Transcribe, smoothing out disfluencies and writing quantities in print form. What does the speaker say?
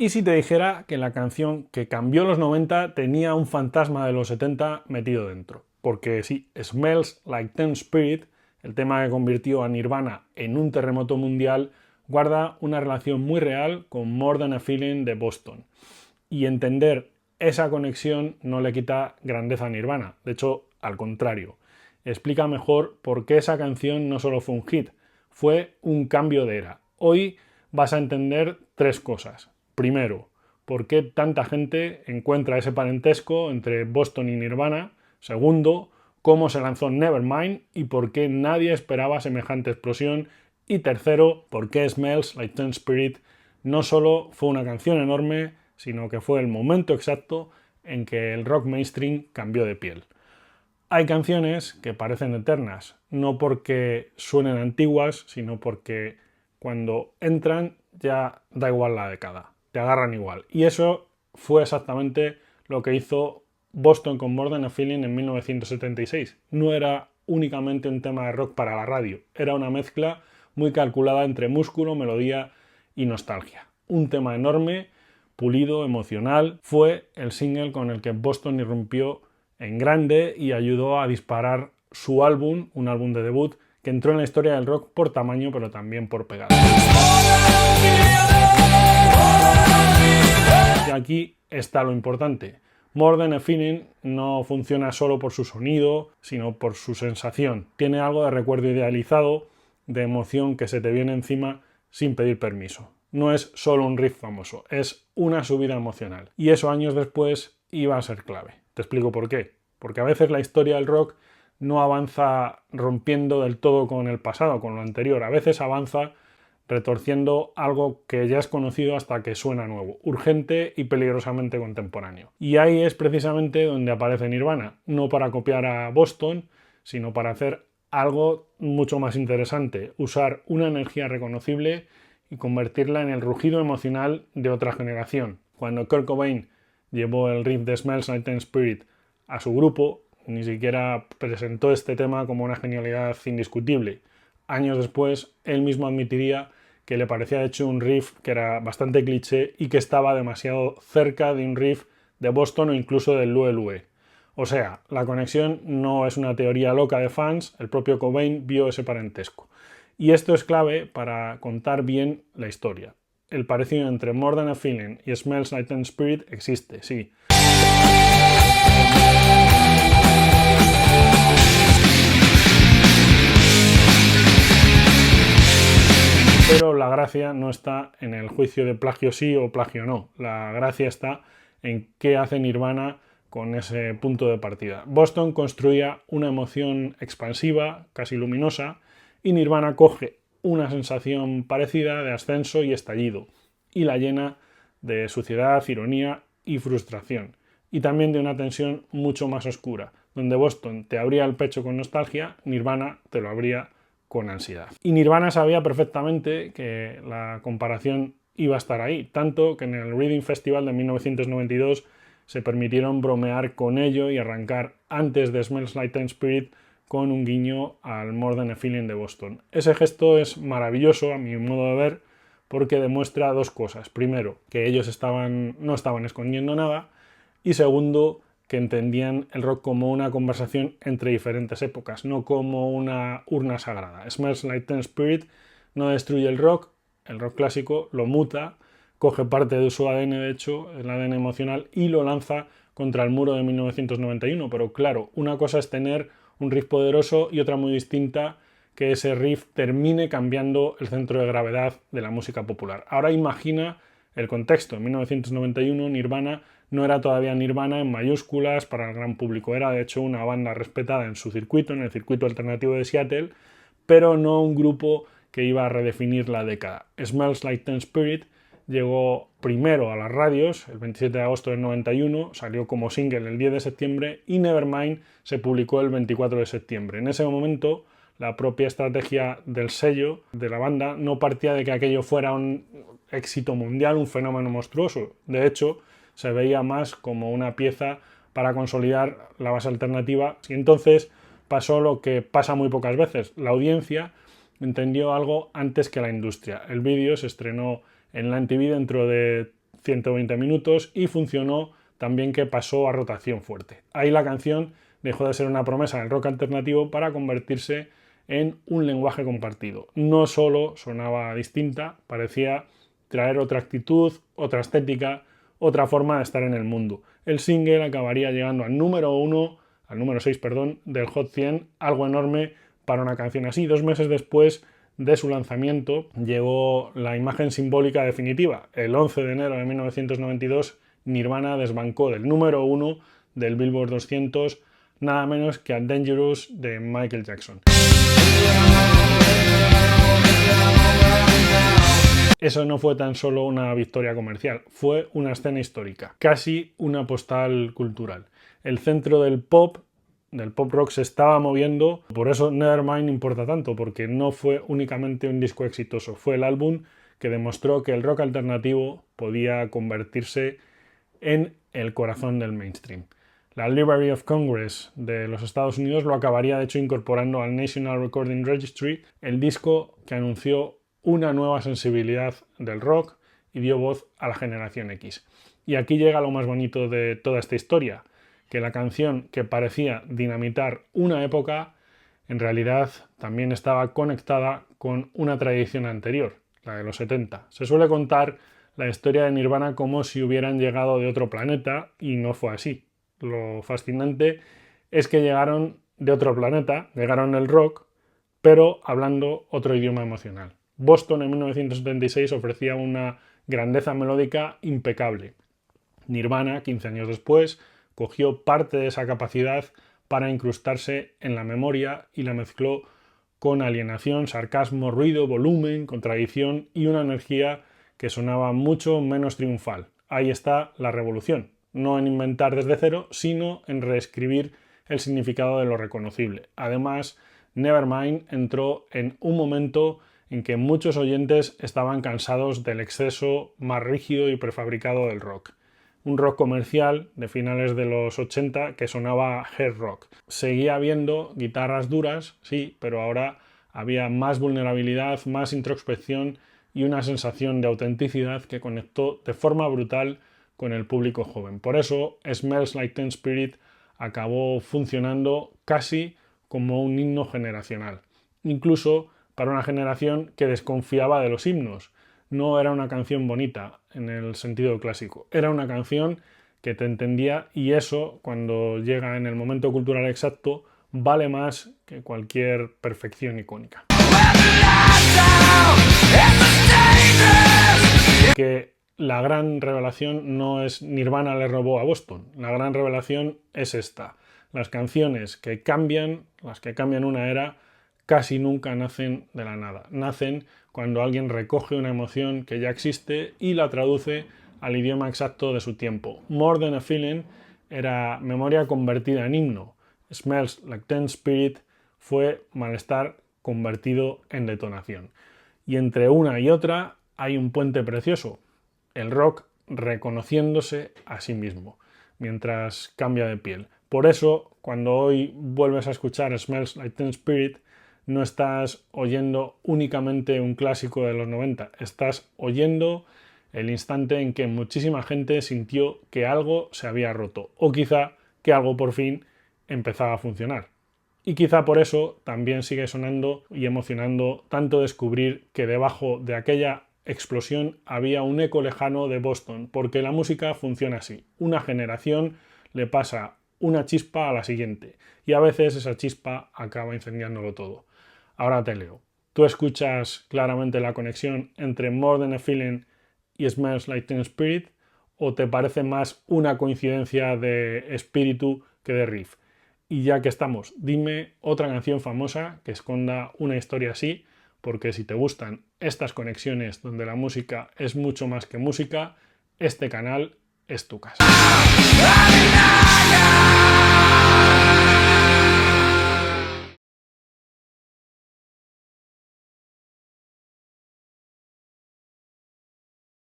¿Y si te dijera que la canción que cambió los 90 tenía un fantasma de los 70 metido dentro? Porque sí, Smells Like Teen Spirit, el tema que convirtió a Nirvana en un terremoto mundial, guarda una relación muy real con More Than a Feeling de Boston. Y entender esa conexión no le quita grandeza a Nirvana, de hecho, al contrario. Explica mejor por qué esa canción no solo fue un hit, fue un cambio de era. Hoy vas a entender tres cosas. Primero, por qué tanta gente encuentra ese parentesco entre Boston y Nirvana. Segundo, cómo se lanzó Nevermind y por qué nadie esperaba semejante explosión. Y tercero, por qué Smells Like Teen Spirit no solo fue una canción enorme, sino que fue el momento exacto en que el rock mainstream cambió de piel. Hay canciones que parecen eternas, no porque suenen antiguas, sino porque cuando entran ya da igual la década, te agarran igual. Y eso fue exactamente lo que hizo Boston con More Than a Feeling en 1976. No era únicamente un tema de rock para la radio, era una mezcla muy calculada entre músculo, melodía y nostalgia. Un tema enorme, pulido, emocional, fue el single con el que Boston irrumpió en grande y ayudó a disparar su álbum, un álbum de debut, que entró en la historia del rock por tamaño pero también por pegada. Y aquí está lo importante. More Than a Feeling no funciona solo por su sonido, sino por su sensación. Tiene algo de recuerdo idealizado, de emoción que se te viene encima sin pedir permiso. No es solo un riff famoso, es una subida emocional. Y eso años después iba a ser clave. Te explico por qué. Porque a veces la historia del rock no avanza rompiendo del todo con el pasado, con lo anterior. A veces avanza retorciendo algo que ya es conocido hasta que suena nuevo, urgente y peligrosamente contemporáneo. Y ahí es precisamente donde aparece Nirvana, no para copiar a Boston, sino para hacer algo mucho más interesante, usar una energía reconocible y convertirla en el rugido emocional de otra generación. Cuando Kurt Cobain llevó el riff de Smells Like Teen Spirit a su grupo, ni siquiera presentó este tema como una genialidad indiscutible. Años después, él mismo admitiría que le parecía hecho un riff que era bastante cliché y que estaba demasiado cerca de un riff de Boston o incluso del Lue Lue. O sea, la conexión no es una teoría loca de fans, el propio Cobain vio ese parentesco. Y esto es clave para contar bien la historia. El parecido entre More Than a Feeling y Smells Like Teen Spirit existe, sí. Pero la gracia no está en el juicio de plagio sí o plagio no. La gracia está en qué hace Nirvana con ese punto de partida. Boston construía una emoción expansiva, casi luminosa, y Nirvana coge una sensación parecida de ascenso y estallido, y la llena de suciedad, ironía y frustración. Y también de una tensión mucho más oscura. Donde Boston te abría el pecho con nostalgia, Nirvana te lo abría con ansiedad. Y Nirvana sabía perfectamente que la comparación iba a estar ahí, tanto que en el Reading Festival de 1992 se permitieron bromear con ello y arrancar antes de Smells Like Teen Spirit con un guiño al More Than a Feeling de Boston. Ese gesto es maravilloso a mi modo de ver porque demuestra dos cosas. Primero, que ellos no estaban escondiendo nada y segundo, que entendían el rock como una conversación entre diferentes épocas, no como una urna sagrada. Smells Like Teen Spirit no destruye el rock clásico lo muta, coge parte de su ADN, de hecho, el ADN emocional, y lo lanza contra el muro de 1991. Pero claro, una cosa es tener un riff poderoso y otra muy distinta, que ese riff termine cambiando el centro de gravedad de la música popular. Ahora imagina el contexto. En 1991 Nirvana no era todavía Nirvana en mayúsculas para el gran público. Era de hecho una banda respetada en su circuito, en el circuito alternativo de Seattle, pero no un grupo que iba a redefinir la década. Smells Like Teen Spirit llegó primero a las radios el 27 de agosto del 91, salió como single el 10 de septiembre y Nevermind se publicó el 24 de septiembre. En ese momento, la propia estrategia del sello de la banda no partía de que aquello fuera un éxito mundial, un fenómeno monstruoso. De hecho, se veía más como una pieza para consolidar la base alternativa y entonces pasó lo que pasa muy pocas veces. La audiencia entendió algo antes que la industria. El vídeo se estrenó en la MTV dentro de 120 minutos y funcionó tan bien que pasó a rotación fuerte. Ahí la canción dejó de ser una promesa del rock alternativo para convertirse en un lenguaje compartido. No solo sonaba distinta, parecía traer otra actitud, otra estética, otra forma de estar en el mundo. El single acabaría llegando al número 6, del Hot 100, algo enorme para una canción así. 2 meses después de su lanzamiento llegó la imagen simbólica definitiva. El 11 de enero de 1992, Nirvana desbancó del número 1 del Billboard 200 nada menos que a Dangerous de Michael Jackson. Eso no fue tan solo una victoria comercial, fue una escena histórica, casi una postal cultural. El centro del pop rock se estaba moviendo, por eso Nevermind importa tanto, porque no fue únicamente un disco exitoso, fue el álbum que demostró que el rock alternativo podía convertirse en el corazón del mainstream. La Library of Congress de los Estados Unidos lo acabaría de hecho incorporando al National Recording Registry, el disco que anunció una nueva sensibilidad del rock y dio voz a la generación X. Y aquí llega lo más bonito de toda esta historia, que la canción que parecía dinamitar una época, en realidad también estaba conectada con una tradición anterior, la de los 70. Se suele contar la historia de Nirvana como si hubieran llegado de otro planeta y no fue así. Lo fascinante es que llegaron de otro planeta, llegaron el rock, pero hablando otro idioma emocional. Boston en 1976 ofrecía una grandeza melódica impecable. Nirvana, 15 años después, cogió parte de esa capacidad para incrustarse en la memoria y la mezcló con alienación, sarcasmo, ruido, volumen, contradicción y una energía que sonaba mucho menos triunfal. Ahí está la revolución, no en inventar desde cero, sino en reescribir el significado de lo reconocible. Además, Nevermind entró en un momento en que muchos oyentes estaban cansados del exceso más rígido y prefabricado del rock. Un rock comercial de finales de los 80 que sonaba hard rock. Seguía habiendo guitarras duras, sí, pero ahora había más vulnerabilidad, más introspección y una sensación de autenticidad que conectó de forma brutal con el público joven. Por eso, Smells Like Teen Spirit acabó funcionando casi como un himno generacional. Incluso para una generación que desconfiaba de los himnos. No era una canción bonita en el sentido clásico, era una canción que te entendía y eso, cuando llega en el momento cultural exacto, vale más que cualquier perfección icónica. Que la gran revelación no es Nirvana le robó a Boston, la gran revelación es esta. Las canciones que cambian, las que cambian una era, casi nunca nacen de la nada. Nacen cuando alguien recoge una emoción que ya existe y la traduce al idioma exacto de su tiempo. More Than a Feeling era memoria convertida en himno. Smells Like Teen Spirit fue malestar convertido en detonación. Y entre una y otra hay un puente precioso. El rock reconociéndose a sí mismo mientras cambia de piel. Por eso, cuando hoy vuelves a escuchar Smells Like Teen Spirit, no estás oyendo únicamente un clásico de los 90, estás oyendo el instante en que muchísima gente sintió que algo se había roto, o quizá que algo por fin empezaba a funcionar. Y quizá por eso también sigue sonando y emocionando tanto descubrir que debajo de aquella explosión había un eco lejano de Boston, porque la música funciona así. Una generación le pasa una chispa a la siguiente, y a veces esa chispa acaba incendiándolo todo. Ahora te leo. ¿Tú escuchas claramente la conexión entre More Than a Feeling y Smells Like Teen Spirit? ¿O te parece más una coincidencia de espíritu que de riff? Y ya que estamos, dime otra canción famosa que esconda una historia así, porque si te gustan estas conexiones donde la música es mucho más que música, este canal es tu casa.